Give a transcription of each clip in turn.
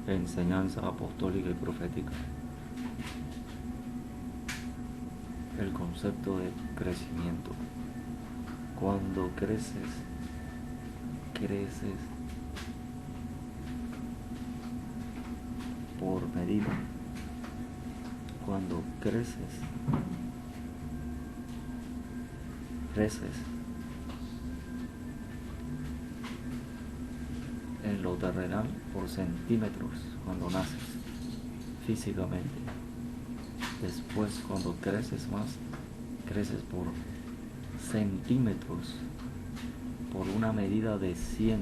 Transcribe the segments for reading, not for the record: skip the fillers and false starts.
Enseñanza apostólica y profética. El concepto de crecimiento. Cuando creces por medida. Cuando creces en lo terrenal por centímetros cuando naces físicamente. Después, cuando creces más, creces por centímetros, por una medida de 100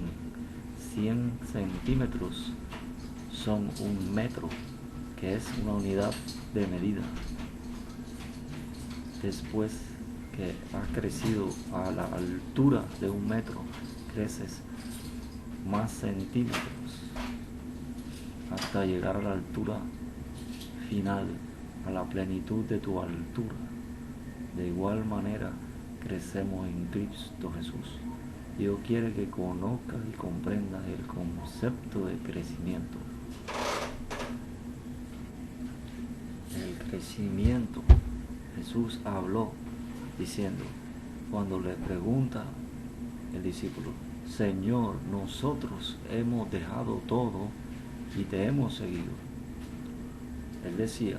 centímetros son 1 metro, que es una unidad de medida. Después que has crecido a la altura de 1 metro, creces más centímetros hasta llegar a la altura final, a la plenitud de tu altura. De igual manera crecemos en Cristo Jesús. Dios quiere que conozcas y comprendas el concepto de crecimiento. El crecimiento, Jesús habló diciendo, cuando le pregunta el discípulo, Señor, nosotros hemos dejado todo y te hemos seguido. Él decía,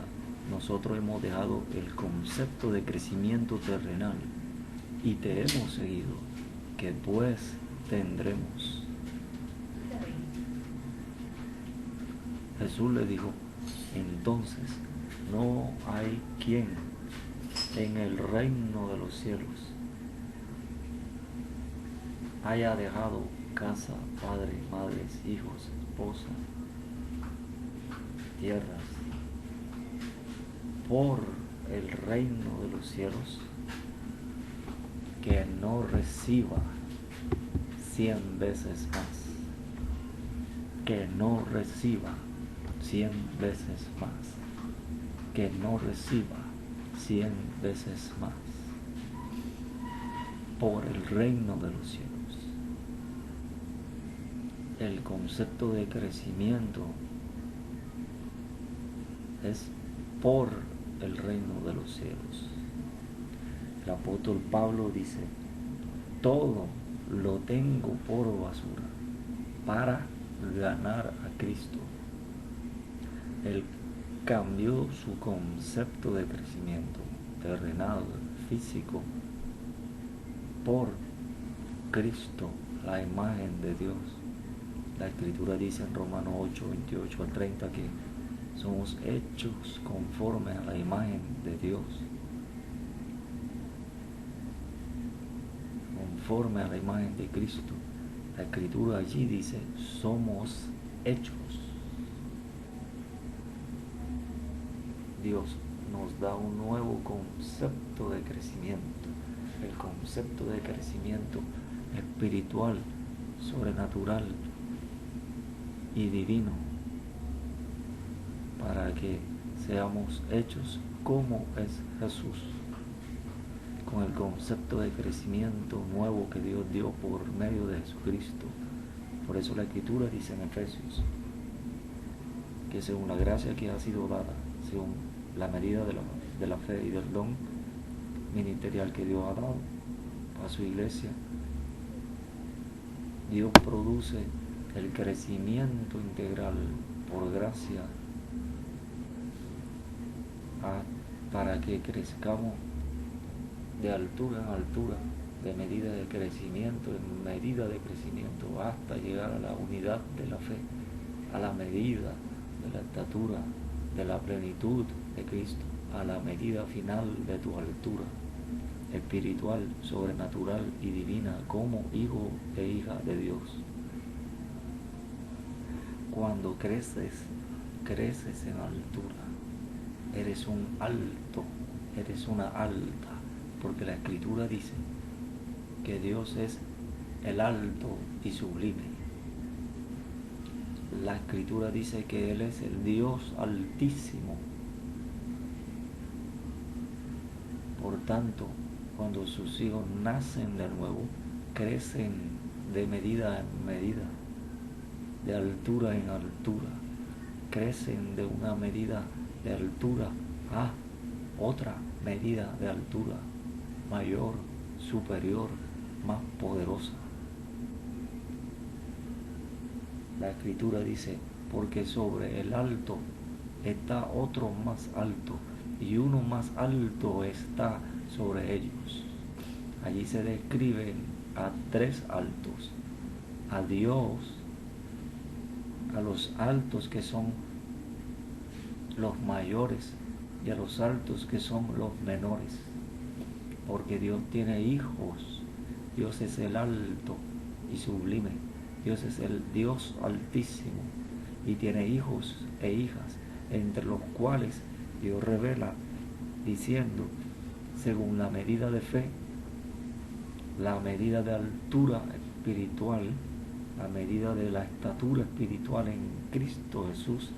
nosotros hemos dejado el concepto de crecimiento terrenal y te hemos seguido, que pues tendremos. Jesús le dijo, entonces no hay quien en el reino de los cielos haya dejado casa, padre, madres, hijos, esposa, tierras, por el reino de los cielos, que no reciba 100 veces más, que no reciba 100 veces más, que no reciba 100 veces más, por el reino de los cielos. El concepto de crecimiento es por el reino de los cielos. El apóstol Pablo dice, todo lo tengo por basura para ganar a Cristo. Él cambió su concepto de crecimiento terrenal, físico, por Cristo, la imagen de Dios. La Escritura dice en Romanos 8, 28 al 30 que somos hechos conforme a la imagen de Dios. Conforme a la imagen de Cristo. La Escritura allí dice, somos hechos. Dios nos da un nuevo concepto de crecimiento. El concepto de crecimiento espiritual, sobrenatural y divino, para que seamos hechos como es Jesús, con el concepto de crecimiento nuevo que Dios dio por medio de Jesucristo. Por eso la Escritura dice en Efesios que según la gracia que ha sido dada, según la medida de la fe y del don ministerial que Dios ha dado a su iglesia, Dios produce el crecimiento integral por gracia para que crezcamos de altura en altura, de medida de crecimiento en medida de crecimiento, hasta llegar a la unidad de la fe, a la medida de la estatura, de la plenitud de Cristo, a la medida final de tu altura espiritual, sobrenatural y divina como hijo e hija de Dios. Cuando creces en altura, eres un alto, eres una alta, porque la Escritura dice que Dios es el alto y sublime. La Escritura dice que Él es el Dios altísimo. Por tanto, cuando sus hijos nacen de nuevo, crecen de medida en medida, de altura en altura, crecen de una medida de altura a otra medida de altura mayor, superior, más poderosa. La Escritura dice, porque sobre el alto está otro más alto, y uno más alto está sobre ellos. Allí se describen a tres altos: a Dios, a los altos que son los mayores, y a los altos que son los menores, porque Dios tiene hijos. Dios es el alto y sublime, Dios es el Dios altísimo, y tiene hijos e hijas, entre los cuales Dios revela diciendo, según la medida de fe, la medida de altura espiritual, la medida de la estatura espiritual en Cristo Jesús,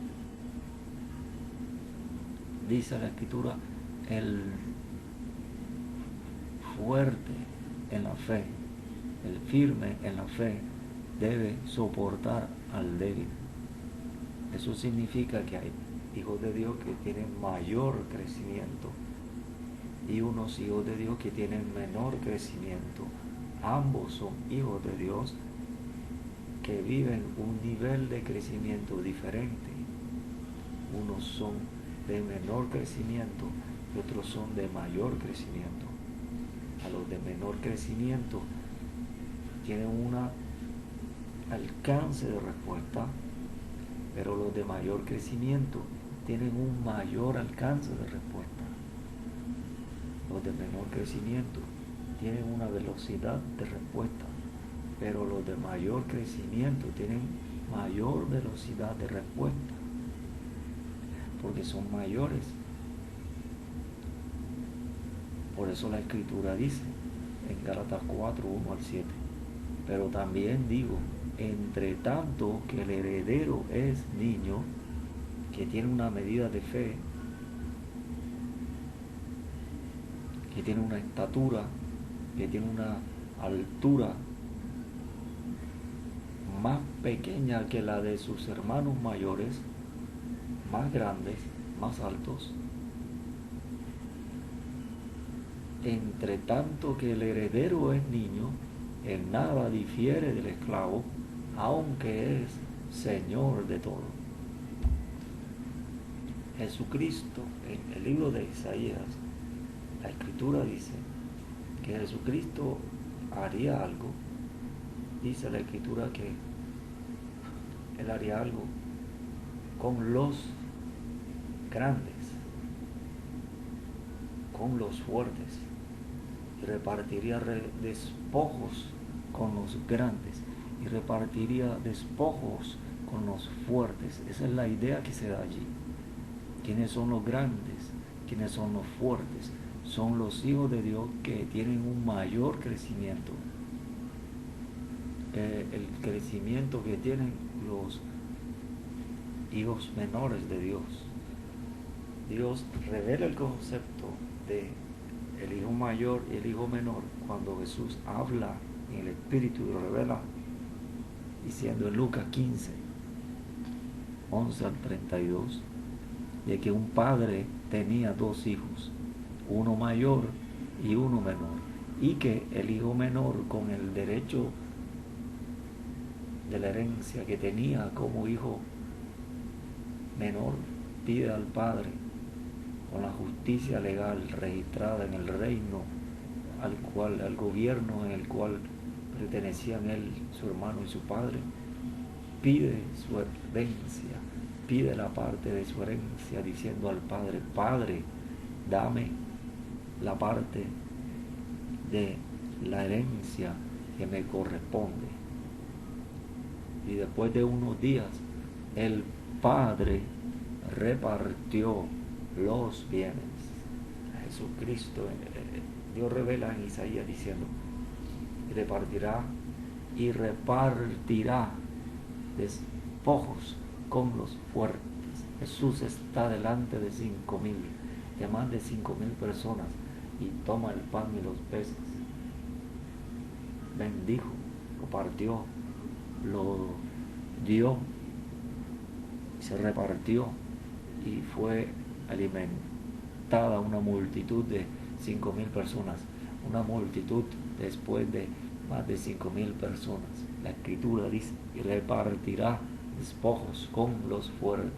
dice la Escritura, el fuerte en la fe, el firme en la fe, debe soportar al débil. Eso significa que hay hijos de Dios que tienen mayor crecimiento y unos hijos de Dios que tienen menor crecimiento. Ambos son hijos de Dios que viven un nivel de crecimiento diferente. Unos son de menor crecimiento y otros son de mayor crecimiento. A los de menor crecimiento tienen un alcance de respuesta, pero los de mayor crecimiento tienen un mayor alcance de respuesta. Los de menor crecimiento tienen una velocidad de respuesta, pero los de mayor crecimiento tienen mayor velocidad de respuesta, porque son mayores. Por eso la Escritura dice en Gálatas 4, 1 al 7, pero también digo, entre tanto que el heredero es niño, que tiene una medida de fe, que tiene una estatura, que tiene una altura más pequeña que la de sus hermanos mayores, más grandes, más altos. Entre tanto que el heredero es niño, en nada difiere del esclavo, aunque es Señor de todo. Jesucristo, en el libro de Isaías, la Escritura dice que Jesucristo haría algo. Dice la Escritura que Él haría algo con los grandes, con los fuertes, y repartiría despojos con los grandes, y repartiría despojos con los fuertes. Esa es la idea que se da allí. ¿Quiénes son los grandes? ¿Quiénes son los fuertes? Son los hijos de Dios que tienen un mayor crecimiento. El crecimiento que tienen los hijos menores de Dios. Dios revela el concepto de el hijo mayor y el hijo menor cuando Jesús habla en el Espíritu y lo revela diciendo en Lucas 15, 11 al 32, de que un padre tenía dos hijos, uno mayor y uno menor, y que el hijo menor, con el derecho de la herencia que tenía como hijo menor, pide al padre, con la justicia legal registrada en el reino al gobierno en el cual pertenecían él, su hermano y su padre, pide su herencia, pide la parte de su herencia, diciendo al padre: Padre, dame la parte de la herencia que me corresponde. Y después de unos días, el padre repartió los bienes. Jesucristo, Dios revela en Isaías diciendo: repartirá y repartirá despojos con los fuertes. Jesús está delante de 5,000, de más de 5,000 personas, y toma el pan y los peces, bendijo, lo partió, lo dio, se repartió y fue alimentada una multitud de 5.000 personas, una multitud después de más de 5.000 personas. La escritura dice, y repartirá despojos con los fuertes.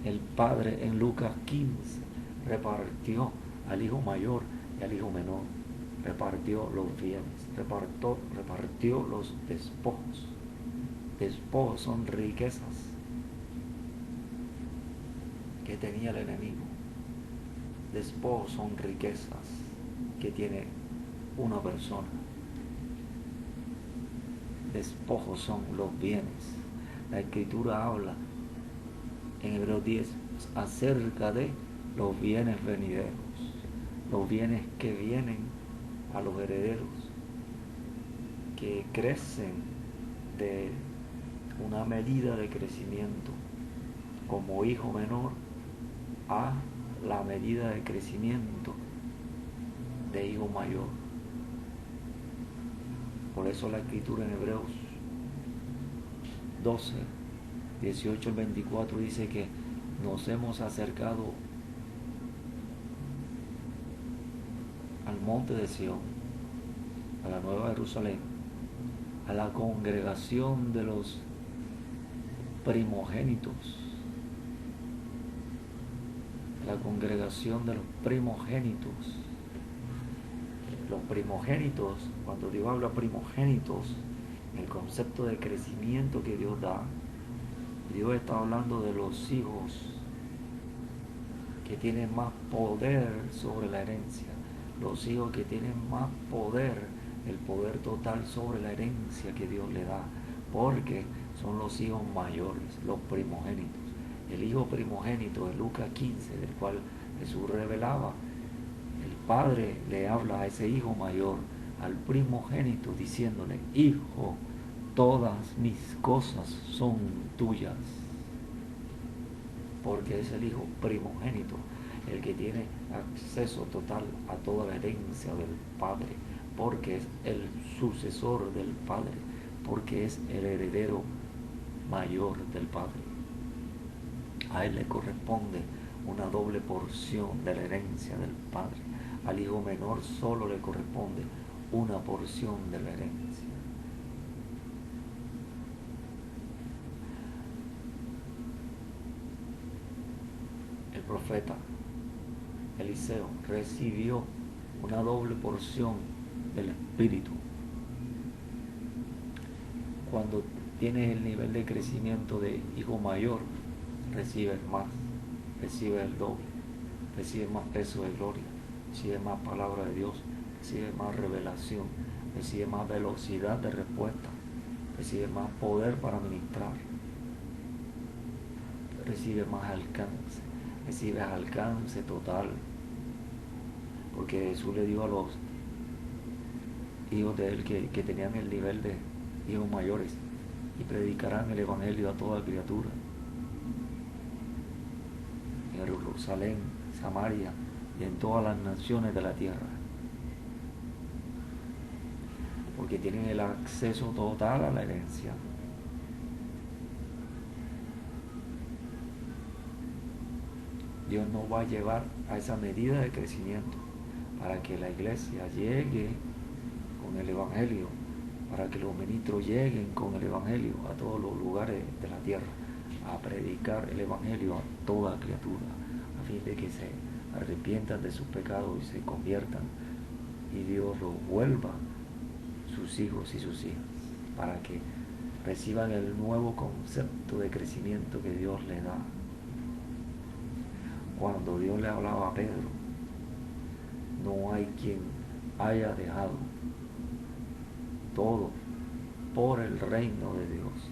El padre en Lucas 15 repartió al hijo mayor y al hijo menor, repartió los bienes, repartió los despojos. Despojos son riquezas que tenía el enemigo. Despojos son riquezas que tiene una persona. Despojos son los bienes. La escritura habla en Hebreos 10 acerca de los bienes venideros, los bienes que vienen a los herederos, que crecen de una medida de crecimiento como hijo menor a la medida de crecimiento de hijo mayor. Por eso la escritura en Hebreos 12, 18 al 24 dice que nos hemos acercado al monte de Sión, a la nueva Jerusalén, a la congregación de los primogénitos, la congregación de los primogénitos. Los primogénitos, cuando Dios habla primogénitos, el concepto de crecimiento que Dios da, Dios está hablando de los hijos que tienen más poder sobre la herencia, los hijos que tienen más poder, el poder total sobre la herencia que Dios le da, porque son los hijos mayores, los primogénitos. El hijo primogénito de Lucas 15, del cual Jesús revelaba, el padre le habla a ese hijo mayor, al primogénito, diciéndole, hijo, todas mis cosas son tuyas, porque es el hijo primogénito el que tiene acceso total a toda la herencia del padre, porque es el sucesor del padre, porque es el heredero mayor del padre. A él le corresponde una doble porción de la herencia del padre. Al hijo menor solo le corresponde una porción de la herencia. El profeta Eliseo recibió una doble porción del Espíritu. Cuando tienes el nivel de crecimiento de hijo mayor, recibes más, recibes el doble, recibes más peso de gloria, recibes más palabra de Dios, recibes más revelación, recibes más velocidad de respuesta, recibes más poder para ministrar, recibes más alcance, recibes alcance total, porque Jesús le dio a los hijos de él que tenían el nivel de hijos mayores, y predicarán el evangelio a toda criatura. En Jerusalén, Samaria y en todas las naciones de la tierra, porque tienen el acceso total a la herencia. Dios nos va a llevar a esa medida de crecimiento para que la iglesia llegue con el evangelio, para que los ministros lleguen con el evangelio a todos los lugares de la tierra, a predicar el evangelio a toda criatura, a fin de que se arrepientan de sus pecados y se conviertan, y Dios los vuelva sus hijos y sus hijas, para que reciban el nuevo concepto de crecimiento que Dios le da. Cuando Dios le hablaba a Pedro, no hay quien haya dejado todo por el reino de Dios.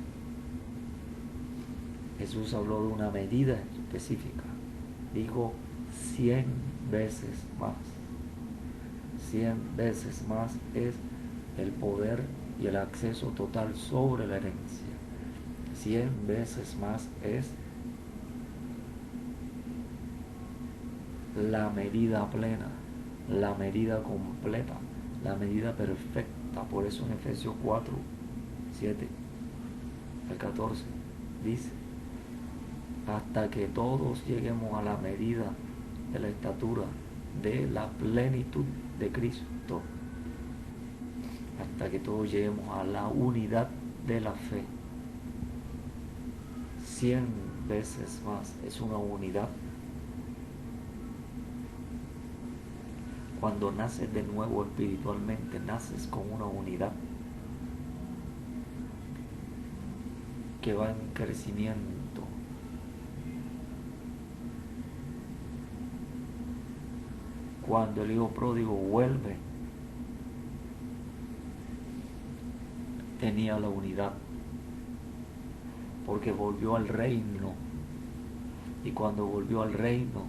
Jesús habló de una medida específica. Dijo 100 veces más. 100 veces más es el poder y el acceso total sobre la herencia. 100 veces más es la medida plena, la medida completa, la medida perfecta. Por eso en Efesios 4, 7 el 14, dice, hasta que todos lleguemos a la medida de la estatura de la plenitud de Cristo, hasta que todos lleguemos a la unidad de la fe. 100 veces más, es una unidad. Cuando naces de nuevo espiritualmente, naces con una unidad que va en crecimiento. Cuando el hijo pródigo vuelve, tenía la unidad, porque volvió al reino, y cuando volvió al reino,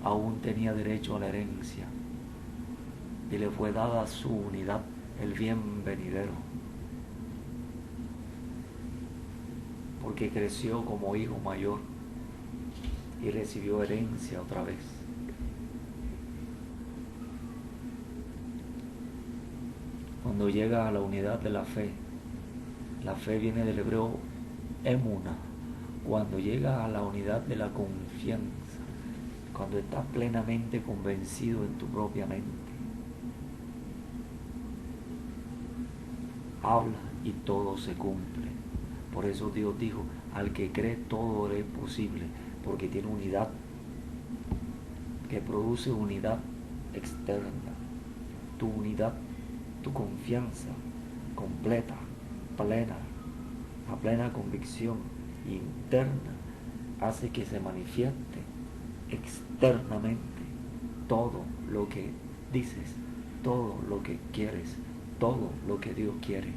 aún tenía derecho a la herencia, y le fue dada su unidad, el bien venidero, porque creció como hijo mayor y recibió herencia otra vez. Cuando llega a la unidad de la fe viene del hebreo emuna. Cuando llega a la unidad de la confianza, cuando estás plenamente convencido en tu propia mente, habla y todo se cumple. Por eso Dios dijo, al que cree todo es posible, porque tiene unidad, que produce unidad externa. Tu unidad, tu confianza completa, plena, a plena convicción interna, hace que se manifieste externamente todo lo que dices, todo lo que quieres, todo lo que Dios quiere,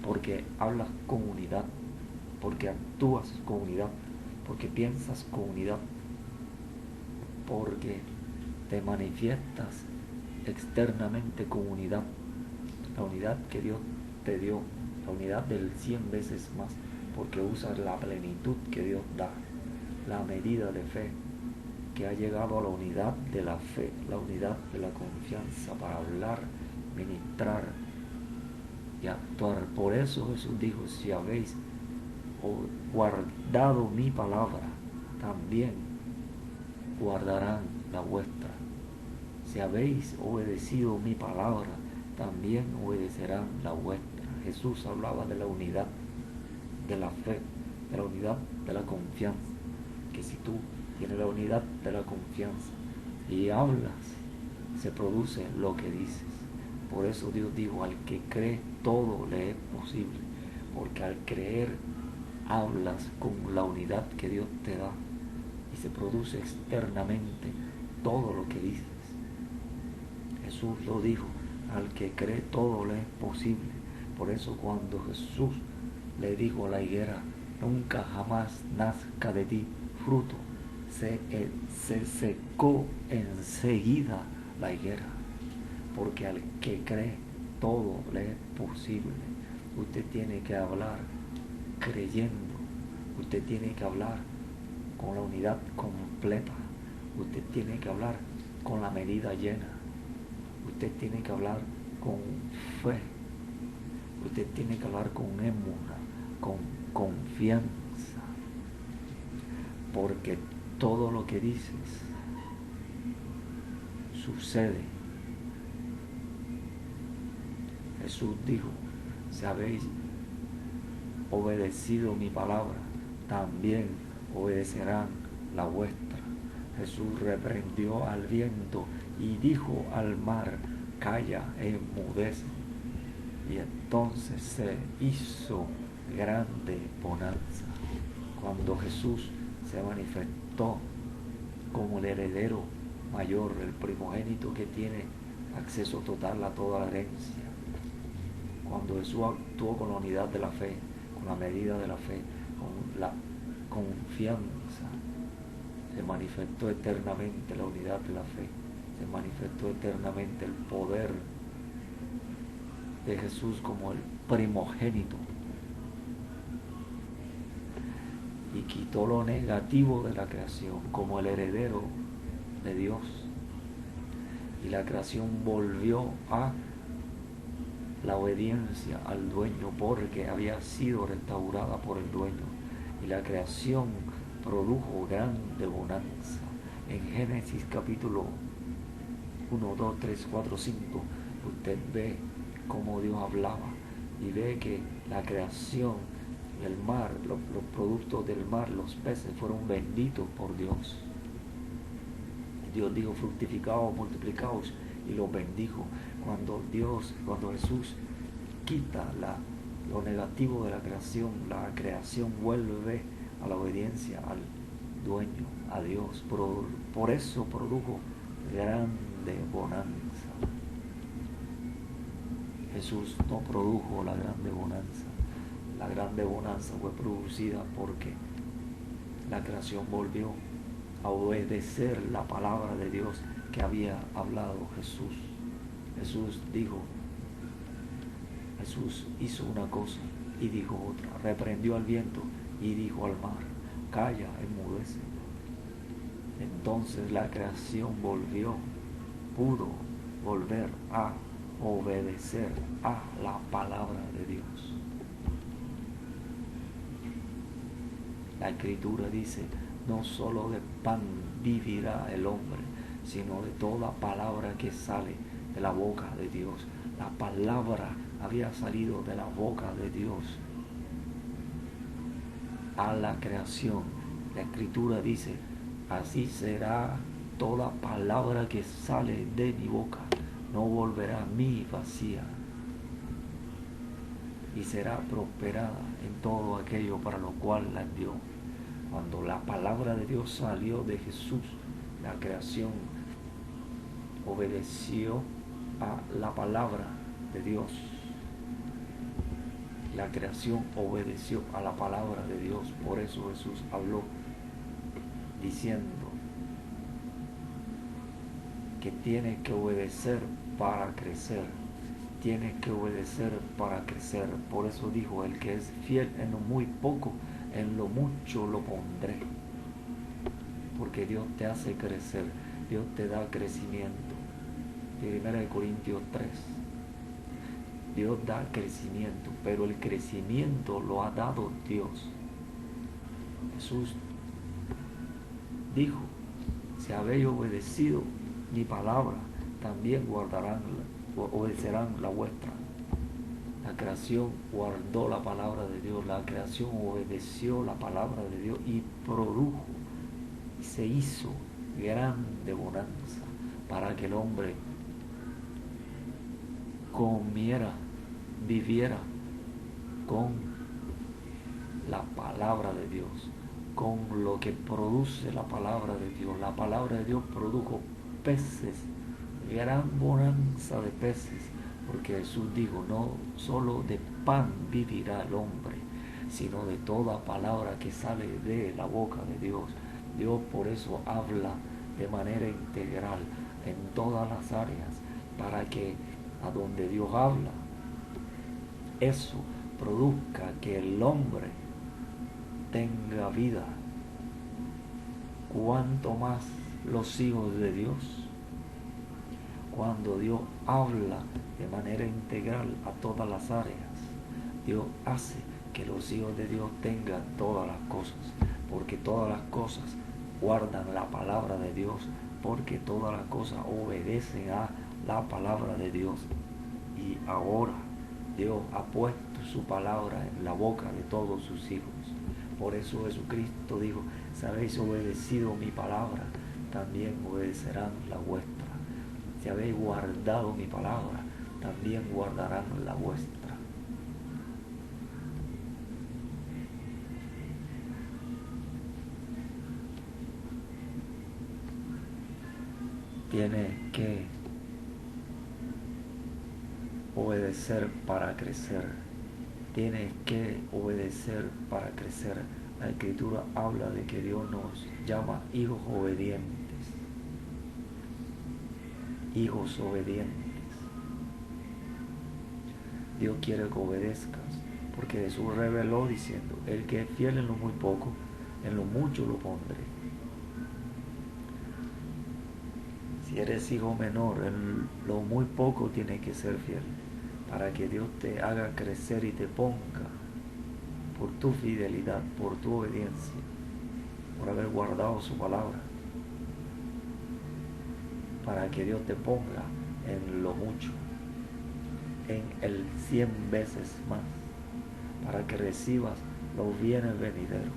porque hablas con unidad, porque actúas con unidad, porque piensas con unidad, porque te manifiestas externamente con unidad, la unidad que Dios te dio, la unidad del 100 veces más, porque usas la plenitud que Dios da, la medida de fe que ha llegado a la unidad de la fe, la unidad de la confianza para hablar, ministrar y actuar. Por eso Jesús dijo, si habéis guardado mi palabra, también guardarán la vuestra. Si habéis obedecido mi palabra, también obedecerán la vuestra. Jesús hablaba de la unidad de la fe, de la unidad de la confianza, que si tú tienes la unidad de la confianza y hablas, se produce lo que dices. Por eso Dios dijo, al que cree todo le es posible, porque al creer hablas con la unidad que Dios te da y se produce externamente todo lo que dices. Jesús lo dijo, al que cree todo le es posible. Por eso cuando Jesús le dijo a la higuera, nunca jamás nazca de ti fruto, se secó enseguida la higuera, porque al que cree todo le es posible. Usted tiene que hablar creyendo, usted tiene que hablar con la unidad completa, usted tiene que hablar con la medida llena, usted tiene que hablar con fe, usted tiene que hablar con emuna, con confianza, porque todo lo que dices sucede. Jesús dijo, si habéis obedecido mi palabra, también obedecerán la vuestra. Jesús reprendió al viento y dijo al mar, calla, enmudece. Y entonces se hizo grande bonanza. Cuando Jesús se manifestó como el heredero mayor, el primogénito que tiene acceso total a toda la herencia. Cuando Jesús actuó con la unidad de la fe, con la medida de la fe, con la confianza, se manifestó eternamente la unidad de la fe, se manifestó eternamente el poder de Jesús como el primogénito, y quitó lo negativo de la creación como el heredero de Dios, y la creación volvió a la obediencia al dueño, porque había sido restaurada por el dueño, y la creación produjo grande bonanza. En Génesis capítulo 1, 2, 3, 4, 5, usted ve cómo Dios hablaba y ve que la creación, el mar, los productos del mar, los peces fueron benditos por Dios. Dios dijo: fructificaos, multiplicaos, y los bendijo. Cuando Jesús quita lo negativo de la creación vuelve a la obediencia al dueño, a Dios. Por eso produjo grande bonanza. Jesús no produjo la grande bonanza. La grande bonanza fue producida porque la creación volvió a obedecer la palabra de Dios que había hablado Jesús. Jesús hizo una cosa y dijo otra. Reprendió al viento y dijo al mar: calla, enmudece. Entonces la creación pudo volver a obedecer a la palabra de Dios. La Escritura dice: no solo de pan vivirá el hombre, sino de toda palabra que sale de la boca de Dios. La palabra había salido de la boca de Dios a la creación. La Escritura dice: así será toda palabra que sale de mi boca, no volverá a mí vacía, y será prosperada en todo aquello para lo cual la envió. Cuando la palabra de Dios salió de Jesús, la creación obedeció a la palabra de Dios. La creación obedeció a la palabra de Dios. Por eso Jesús habló diciendo que tiene que obedecer para crecer. Tiene que obedecer para crecer. Por eso dijo: el que es fiel en lo muy poco, en lo mucho lo pondré. Porque Dios te hace crecer, Dios te da crecimiento. 1 Corintios 3. Dios da crecimiento, pero el crecimiento lo ha dado Dios. Jesús dijo: si habéis obedecido mi palabra, también obedecerán la vuestra. La creación guardó la palabra de Dios, la creación obedeció la palabra de Dios y produjo y se hizo grande bonanza para que el hombre comiera, viviera con la palabra de Dios, con lo que produce la palabra de Dios. La palabra de Dios produjo peces, gran bonanza de peces, porque Jesús dijo: no solo de pan vivirá el hombre, sino de toda palabra que sale de la boca de Dios. Dios por eso habla de manera integral en todas las áreas, para que a donde Dios habla, eso produzca que el hombre tenga vida. Cuanto más los hijos de Dios. Cuando Dios habla de manera integral a todas las áreas, Dios hace que los hijos de Dios tengan todas las cosas, porque todas las cosas guardan la palabra de Dios, porque todas las cosas obedecen a la palabra de Dios. Y ahora Dios ha puesto su palabra en la boca de todos sus hijos. Por eso Jesucristo dijo: si habéis obedecido mi palabra, también obedecerán la vuestra. Si habéis guardado mi palabra, también guardarán la vuestra. Tiene que obedecer para crecer. Tienes que obedecer para crecer. La Escritura habla de que Dios nos llama hijos obedientes. Hijos obedientes. Dios quiere que obedezcas, porque Jesús reveló diciendo: el que es fiel en lo muy poco, en lo mucho lo pondré. Si eres hijo menor, en lo muy poco tienes que ser fiel. para que Dios te haga crecer y te ponga por tu fidelidad, por tu obediencia, por haber guardado su palabra, para que Dios te ponga en lo mucho, en el 100 veces más, para que recibas los bienes venideros,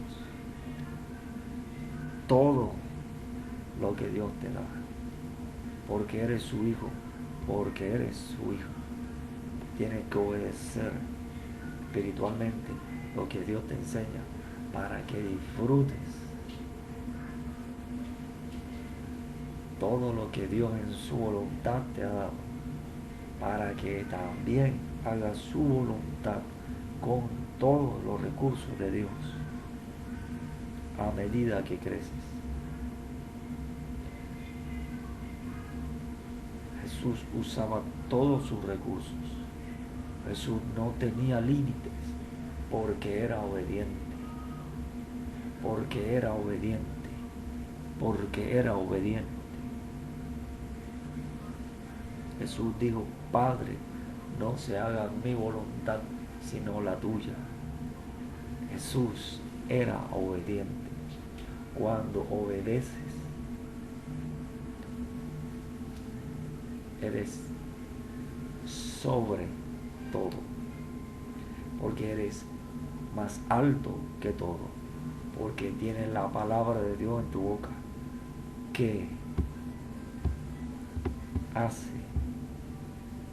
todo lo que Dios te da, porque eres su hijo, porque eres su hijo. Tienes que obedecer espiritualmente lo que Dios te enseña para que disfrutes todo lo que Dios en su voluntad te ha dado, para que también hagas su voluntad con todos los recursos de Dios a medida que creces. Jesús usaba todos sus recursos. Jesús no tenía límites porque era obediente, porque era obediente, porque era obediente. Jesús dijo: Padre, no se haga mi voluntad sino la tuya. Jesús era obediente. Cuando obedeces, eres sobre todo, porque eres más alto que todo, porque tienes la palabra de Dios en tu boca, que hace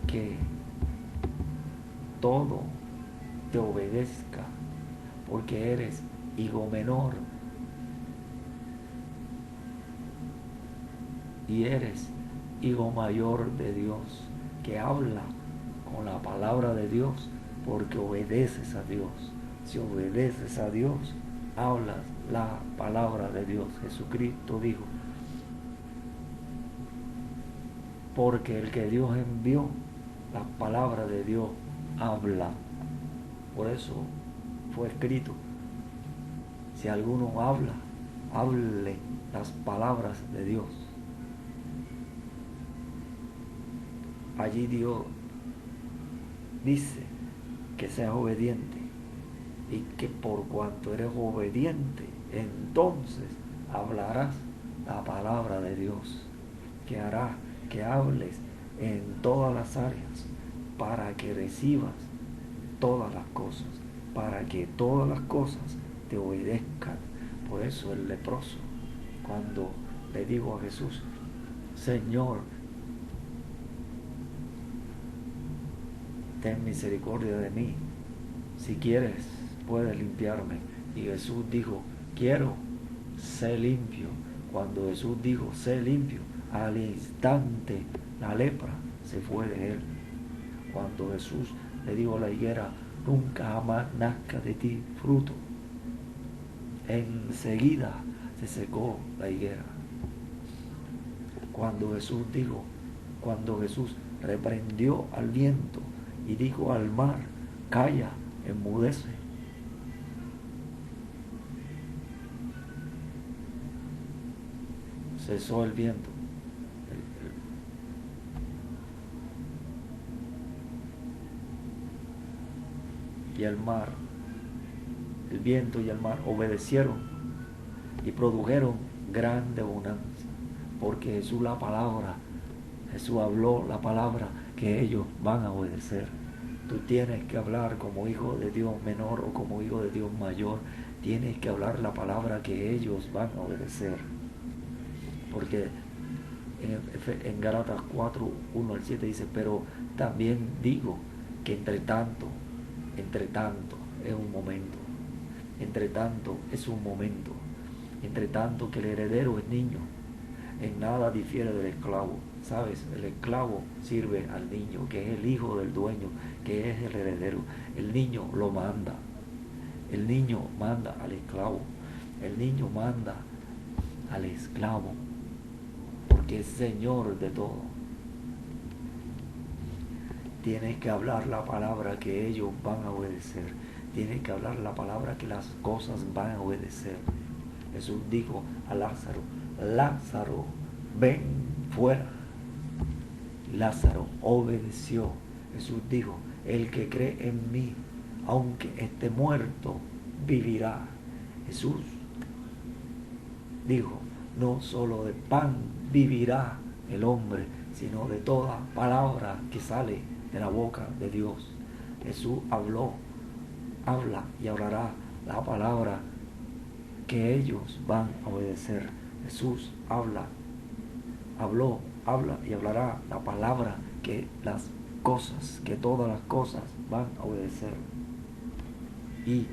que todo te obedezca, porque eres hijo menor y eres hijo mayor de Dios, que habla con la palabra de Dios porque obedeces a Dios. Si obedeces a Dios, hablas la palabra de Dios. Jesucristo dijo: porque el que Dios envió, la palabra de Dios habla. Por eso fue escrito: si alguno habla, hable las palabras de Dios. Allí Dios dice que seas obediente, y que por cuanto eres obediente, entonces hablarás la palabra de Dios, que hará que hables en todas las áreas, para que recibas todas las cosas, para que todas las cosas te obedezcan. Por eso el leproso, cuando le dijo a Jesús: Señor, ten misericordia de mí, si quieres puedes limpiarme. Y Jesús dijo: quiero, sé limpio. Cuando Jesús dijo: sé limpio, al instante la lepra se fue de él. Cuando Jesús le dijo a la higuera: nunca jamás nazca de ti fruto, enseguida se secó la higuera. Cuando Jesús reprendió al viento y dijo al mar: calla, enmudece, cesó el viento. Y el mar, el viento y el mar obedecieron y produjeron grande abundancia, porque Jesús habló la palabra que ellos van a obedecer. Tú tienes que hablar como hijo de Dios menor o como hijo de Dios mayor. Tienes que hablar la palabra que ellos van a obedecer. Porque en Gálatas 4, 1 al 7 dice: pero también digo que entre tanto es un momento. Entre tanto es un momento. Entre tanto que el heredero es niño, en nada difiere del esclavo. ¿Sabes? El esclavo sirve al niño, que es el hijo del dueño, que es el heredero. El niño lo manda. El niño manda al esclavo. El niño manda al esclavo, porque es señor de todo. Tienes que hablar la palabra que ellos van a obedecer. Tienes que hablar la palabra que las cosas van a obedecer. Jesús dijo a Lázaro: Lázaro, ven fuera. Lázaro obedeció. Jesús dijo: el que cree en mí, aunque esté muerto, vivirá. Jesús dijo, no solo de pan vivirá el hombre, sino de toda palabra que sale de la boca de Dios. Jesús habla y hablará la palabra que ellos van a obedecer. Jesús habla y hablará la palabra que todas las cosas van a obedecer. Y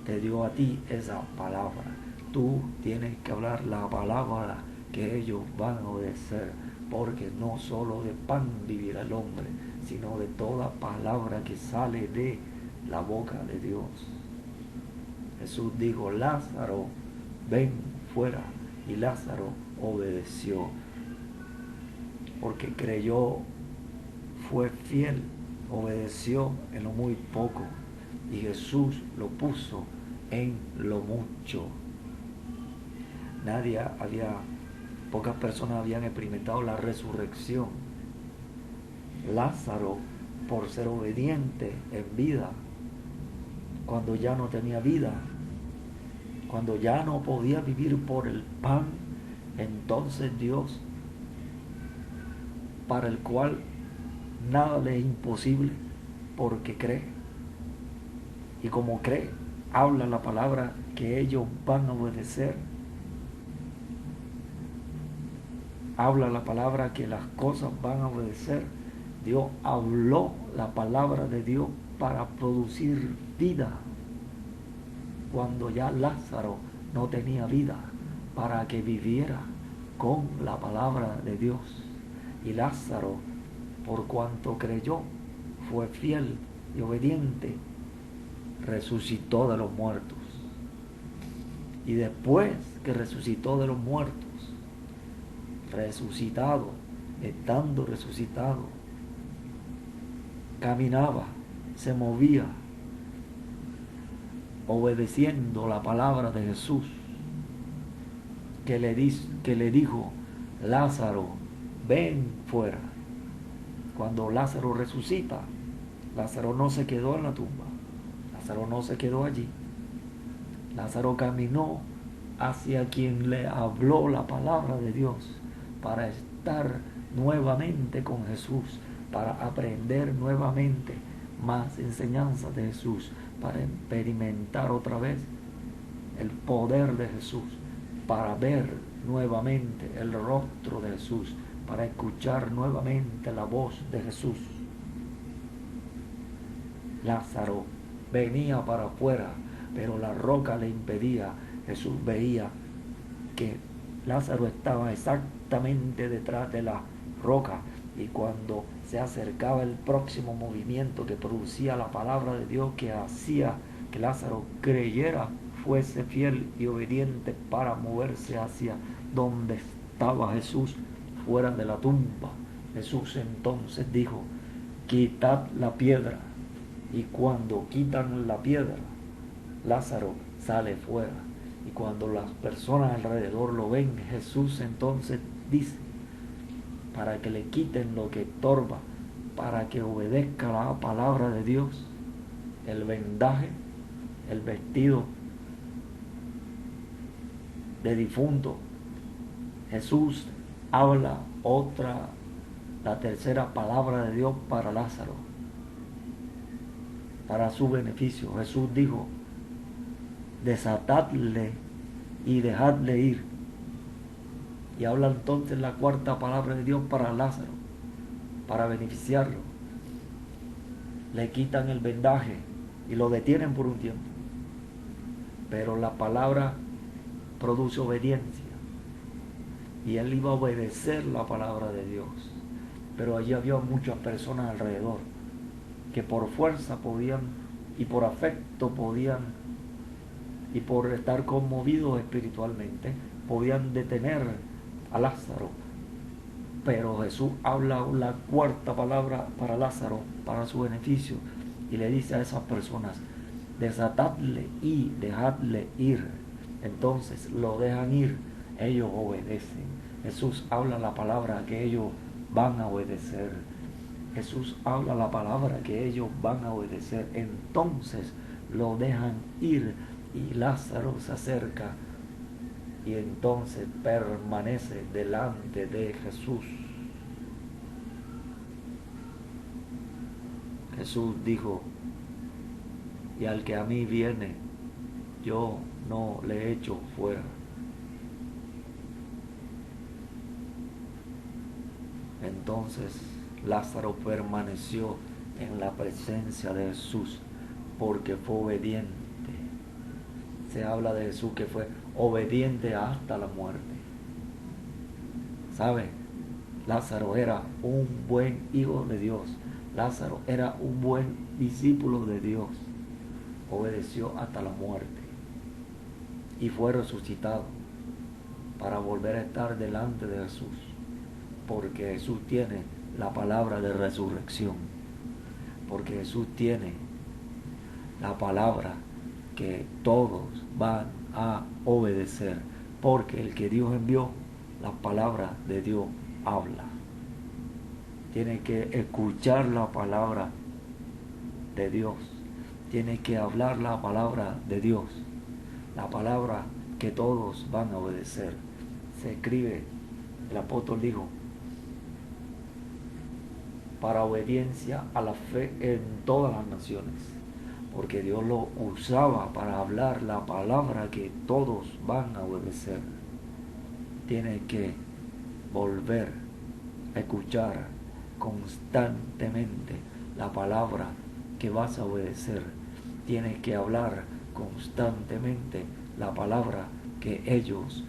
te dio a ti esa palabra. Tú tienes que hablar la palabra que ellos van a obedecer, porque no solo de pan vivirá el hombre, sino de toda palabra que sale de la boca de Dios. Jesús dijo, Lázaro, ven fuera. Y Lázaro obedeció, porque creyó, fue fiel, obedeció en lo muy poco, y Jesús lo puso en lo mucho. Pocas personas habían experimentado la resurrección. Lázaro, por ser obediente en vida, cuando ya no tenía vida, cuando ya no podía vivir por el pan, entonces Dios, para el cual nada le es imposible, porque cree. Y como cree, habla la palabra que ellos van a obedecer. Habla la palabra que las cosas van a obedecer. Dios habló la palabra de Dios para producir vida. Cuando ya Lázaro no tenía vida, para que viviera con la palabra de Dios. Y Lázaro, por cuanto creyó, fue fiel y obediente, resucitó de los muertos. Y después que resucitó de los muertos, estando resucitado, caminaba, se movía, obedeciendo la palabra de Jesús, que le dijo, Lázaro, ven fuera. Cuando Lázaro resucita, Lázaro no se quedó en la tumba, Lázaro no se quedó allí. Lázaro caminó hacia quien le habló la palabra de Dios, para estar nuevamente con Jesús, para aprender nuevamente más enseñanzas de Jesús, para experimentar otra vez el poder de Jesús, para ver nuevamente el rostro de Jesús, para escuchar nuevamente la voz de Jesús. Lázaro venía para afuera, pero la roca le impedía. Jesús veía que Lázaro estaba exactamente detrás de la roca, y cuando se acercaba el próximo movimiento que producía la palabra de Dios, que hacía que Lázaro creyera, fuese fiel y obediente para moverse hacia donde estaba Jesús, fuera de la tumba, Jesús entonces dijo, quitad la piedra. Y cuando quitan la piedra, Lázaro sale fuera. Y cuando las personas alrededor lo ven, Jesús entonces dice, para que le quiten lo que estorba, para que obedezca la palabra de Dios, el vendaje, el vestido de difunto. Jesús habla la tercera palabra de Dios para Lázaro, para su beneficio. Jesús dijo, desatadle y dejadle ir. Y habla entonces la cuarta palabra de Dios para Lázaro, para beneficiarlo. Le quitan el vendaje y lo detienen por un tiempo, pero la palabra produce obediencia, y él iba a obedecer la palabra de Dios. Pero allí había muchas personas alrededor que por fuerza podían, y por afecto podían, y por estar conmovidos espiritualmente, podían detener a Lázaro. Pero Jesús habla la cuarta palabra para Lázaro, para su beneficio, y le dice a esas personas, desatadle y dejadle ir. Entonces lo dejan ir, ellos obedecen. Jesús habla la palabra que ellos van a obedecer. Jesús habla la palabra que ellos van a obedecer. Entonces lo dejan ir y Lázaro se acerca y entonces permanece delante de Jesús. Jesús dijo, y al que a mí viene, yo no le echo fuera. Entonces Lázaro permaneció en la presencia de Jesús porque fue obediente. Se habla de Jesús que fue obediente hasta la muerte. ¿Sabe? Lázaro era un buen hijo de Dios. Lázaro era un buen discípulo de Dios. Obedeció hasta la muerte y fue resucitado para volver a estar delante de Jesús, porque Jesús tiene la palabra de resurrección, porque Jesús tiene la palabra que todos van a obedecer, porque el que Dios envió, la palabra de Dios habla. Tiene que escuchar la palabra de Dios, tiene que hablar la palabra de Dios, la palabra que todos van a obedecer. Se escribe, el apóstol dijo, para obediencia a la fe en todas las naciones, porque Dios lo usaba para hablar la palabra que todos van a obedecer. Tiene que volver a escuchar constantemente la palabra que vas a obedecer. Tienes que hablar constantemente la palabra que ellos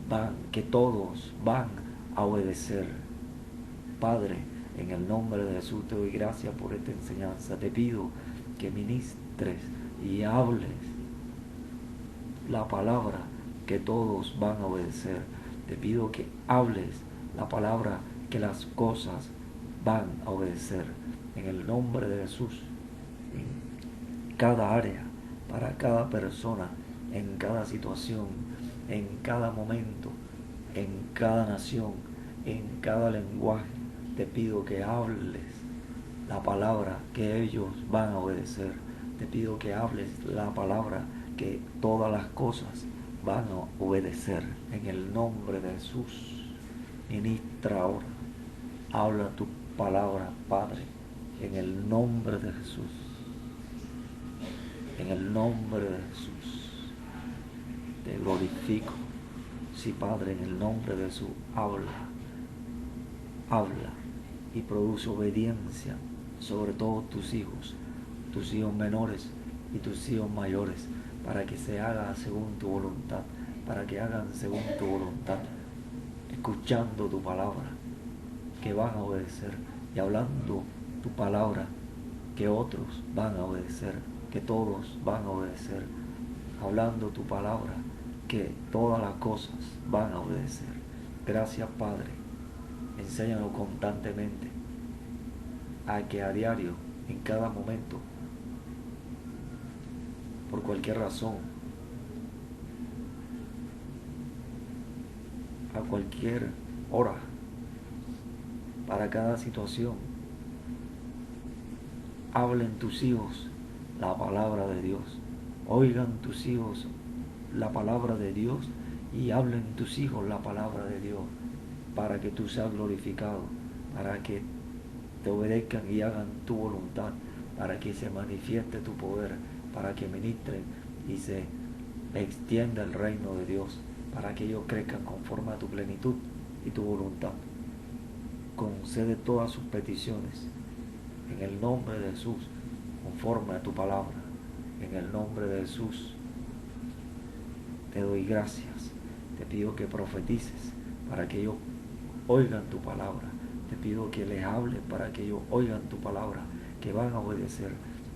van, que todos van a obedecer. Padre, en el nombre de Jesús te doy gracias por esta enseñanza. Te pido que ministres y hables la palabra que todos van a obedecer. Te pido que hables la palabra que las cosas van a obedecer. En el nombre de Jesús, en cada área, para cada persona, en cada situación, en cada momento, en cada nación, en cada lenguaje, te pido que hables la palabra que ellos van a obedecer. Te pido que hables la palabra que todas las cosas van a obedecer. En el nombre de Jesús, ministra ahora. Habla tu palabra, Padre, en el nombre de Jesús. En el nombre de Jesús. Te glorifico. Sí, Padre, en el nombre de Jesús, habla. Habla y produce obediencia sobre todos tus hijos menores y tus hijos mayores, para que se haga según tu voluntad, para que hagan según tu voluntad, escuchando tu palabra, que van a obedecer, y hablando tu palabra, que otros van a obedecer, que todos van a obedecer, hablando tu palabra, que todas las cosas van a obedecer. Gracias, Padre. Enséñanos constantemente a que a diario, en cada momento, por cualquier razón, a cualquier hora, para cada situación, hablen tus hijos la palabra de Dios. Oigan tus hijos la palabra de Dios y hablen tus hijos la palabra de Dios, para que tú seas glorificado, para que te obedezcan y hagan tu voluntad, para que se manifieste tu poder, para que ministren y se extienda el reino de Dios, para que ellos crezcan conforme a tu plenitud y tu voluntad. Concede todas sus peticiones en el nombre de Jesús, conforme a tu palabra. En el nombre de Jesús te doy gracias. Te pido que profetices para que ellos oigan tu palabra. Te pido que les hables para que ellos oigan tu palabra, que van a obedecer,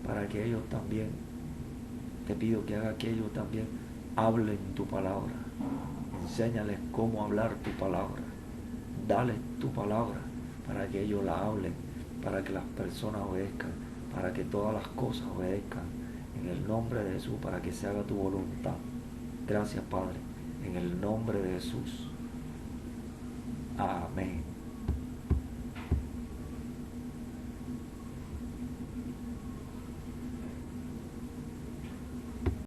para que ellos también, te pido que haga que ellos también hablen tu palabra. Enséñales cómo hablar tu palabra. Dale tu palabra para que ellos la hablen, para que las personas obedezcan, para que todas las cosas obedezcan. En el nombre de Jesús, para que se haga tu voluntad. Gracias, Padre, en el nombre de Jesús. Amén.